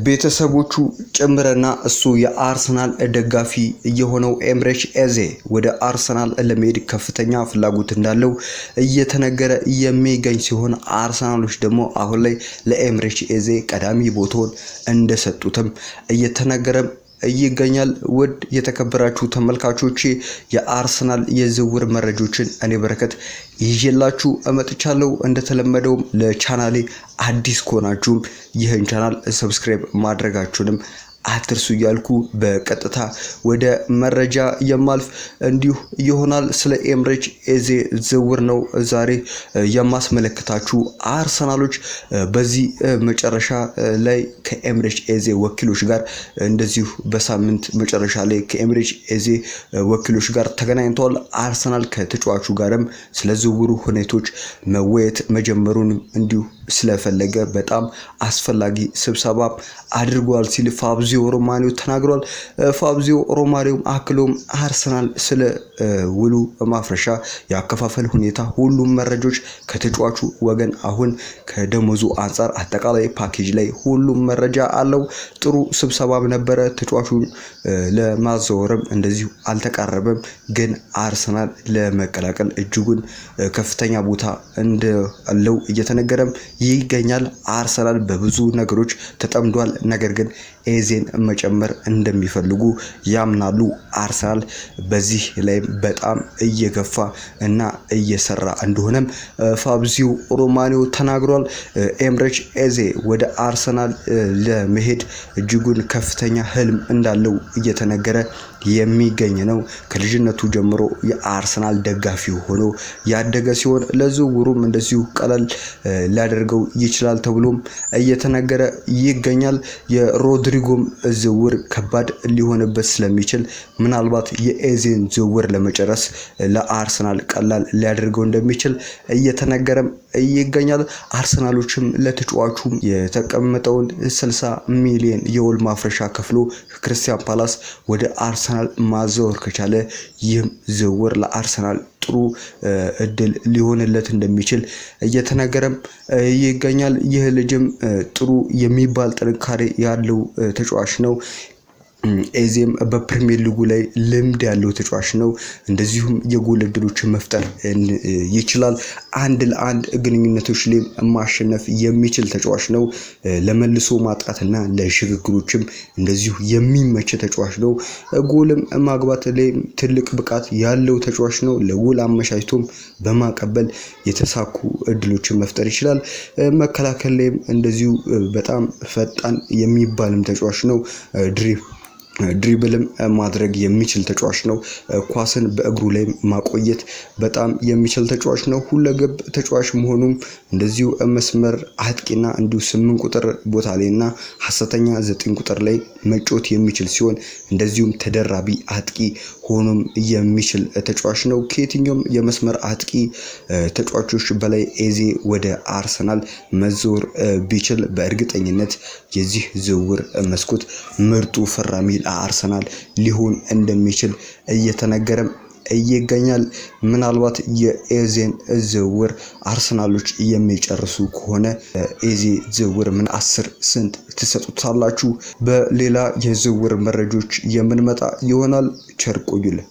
ቤተሰቦቹ ጭምርና እሱ የአርሰናል ደጋፊ የሆነው ኤምሬች ኤዜ ወደ አርሰናል ለመሄድ ከፍተኛ ፍላጎት እንዳለው እየተነገረ የሚገኝ ሲሆን አርሰናሎች ደግሞ አሁን ላይ ለኤምሬች ኤዜ ቀዳሚ ቦታውን እንደሰጡትም እየተነገረ ይገኛል። ውድ የተከበራችሁ ተመልካቾቼ የአርሰናል የዝውውር መረጃዎችን እኔ በረከት ይዤላችሁ መጥቻለሁ። እንደተለመደው ለቻናሌ አዲስ ከሆናችሁም ይህን ቻናል ሰብስክራይብ ማድረጋችሁንም አትርሱ እያልኩ በቀጥታ ወደ መረጃ የማልፍ እንዲሁ ይሆናል። ስለ ኤምሬች ኤዜ ዝውውር ነው ዛሬ የማስመለከታችሁ። አርሰናሎች በዚህ መጨረሻ ላይ ከኤምሬች ኤዜ ወኪሎች ጋር እንደዚሁ በሳምንት መጨረሻ ላይ ከኤምሬች ኤዜ ወኪሎች ጋር ተገናኝተዋል። አርሰናል ከተጫዋቹ ጋርም ስለ ዝውውሩ ሁኔታዎች መወያየት መጀመሩን እንዲሁ ስለፈለገ በጣም አስፈላጊ ስብሰባ አድርጓል ሲል ፋብሪዚዮ ሮማኒዮ ተናግሯል። ፋብሪዚዮ ሮማኒዮ አክሎም አርሰናል ስለ ውሉ ማፍረሻ ያከፋፈል ሁኔታ ሁሉም መረጃዎች ከተጫዋቹ ወገን አሁን ከደሞዙ አንፃር አጠቃላይ ፓኬጅ ላይ ሁሉም መረጃ አለው። ጥሩ ስብሰባም ነበረ። ተጫዋቹን ለማዘወርም እንደዚሁ አልተቃረበም፣ ግን አርሰናል ለመቀላቀል እጅጉን ከፍተኛ ቦታ እንዳለው እየተነገረም ይገኛል። አርሰናል በብዙ ነገሮች ተጠምዷል፣ ነገር ግን ኤዜን መጨመር እንደሚፈልጉ ያምናሉ። አርሰናል በዚህ ላይ በጣም እየገፋ እና እየሰራ እንደሆነም ፋብሪዚዮ ሮማኒዮ ተናግሯል። ኤምሬች ኤዜ ወደ አርሰናል ለመሄድ እጅጉን ከፍተኛ ህልም እንዳለው እየተነገረ የሚገኝ ነው። ከልጅነቱ ጀምሮ የአርሰናል ደጋፊ ሆኖ ያደገ ሲሆን ለዝውውሩም እንደዚሁ ቀለል ሊያደርገው ይችላል ተብሎም እየተነገረ ይገኛል። የሮድሪጎም ዝውውር ከባድ ሊሆንበት ስለሚችል ምናልባት የኤዜን ዝውውር ለመጨረስ ለአርሰናል ቀላል ሊያደርገው እንደሚችል እየተነገረም ይገኛል። አርሰናሎችም ለተጫዋቹም የተቀመጠውን 60 ሚሊዮን የውል ማፍረሻ ከፍሎ ክርስቲያን ፓላስ ወደ አርሰናል ማዘወር ከቻለ ይህም ዝውውር ለአርሰናል ጥሩ እድል ሊሆንለት እንደሚችል እየተነገረም ይገኛል። ይህ ልጅም ጥሩ የሚባል ጥንካሬ ያለው ተጫዋች ነው። ኤዜም በፕሪሚየር ሊጉ ላይ ልምድ ያለው ተጫዋች ነው። እንደዚሁም የጎል እድሎችን መፍጠር ይችላል። አንድ ለአንድ ግንኙነቶች ላይ ማሸነፍ የሚችል ተጫዋች ነው። ለመልሶ ማጥቃትና ለሽግግሮችም እንደዚሁ የሚመች ተጫዋች ነው። ጎልም ማግባት ላይ ትልቅ ብቃት ያለው ተጫዋች ነው። ለጎል አመቻችቶም በማቀበል የተሳኩ እድሎችን መፍጠር ይችላል። መከላከል ላይም እንደዚሁ በጣም ፈጣን የሚባልም ተጫዋች ነው። ድሪብልም ማድረግ የሚችል ተጫዋች ነው። ኳስን በእግሩ ላይ ማቆየት በጣም የሚችል ተጫዋች ነው። ሁለገብ ተጫዋች መሆኑም እንደዚሁ መስመር አጥቂና እንዲሁ 8 ቁጥር ቦታ ላይና ሐሰተኛ 9 ቁጥር ላይ መጫወት የሚችል ሲሆን እንደዚሁም ተደራቢ አጥቂ ሆኖም የሚችል ተጫዋች ነው። ከየትኛውም የመስመር አጥቂ ተጫዋቾች በላይ ኤዜ ወደ አርሰናል መዞር ቢችል በእርግጠኝነት የዚህ ዝውውር መስኮት ምርጡ ፈራሚ ለአርሰናል ሊሆን እንደሚችል እየተነገረም ይገኛል። ምናልባት የኤዜን ዝውውር አርሰናሎች የሚጨርሱ ከሆነ ኤዜ ዝውውር ምን 10 ስንት ትሰጡታላችሁ? በሌላ የዝውውር መረጃዎች የምንመጣ ይሆናል። ቸር ቆዩልን።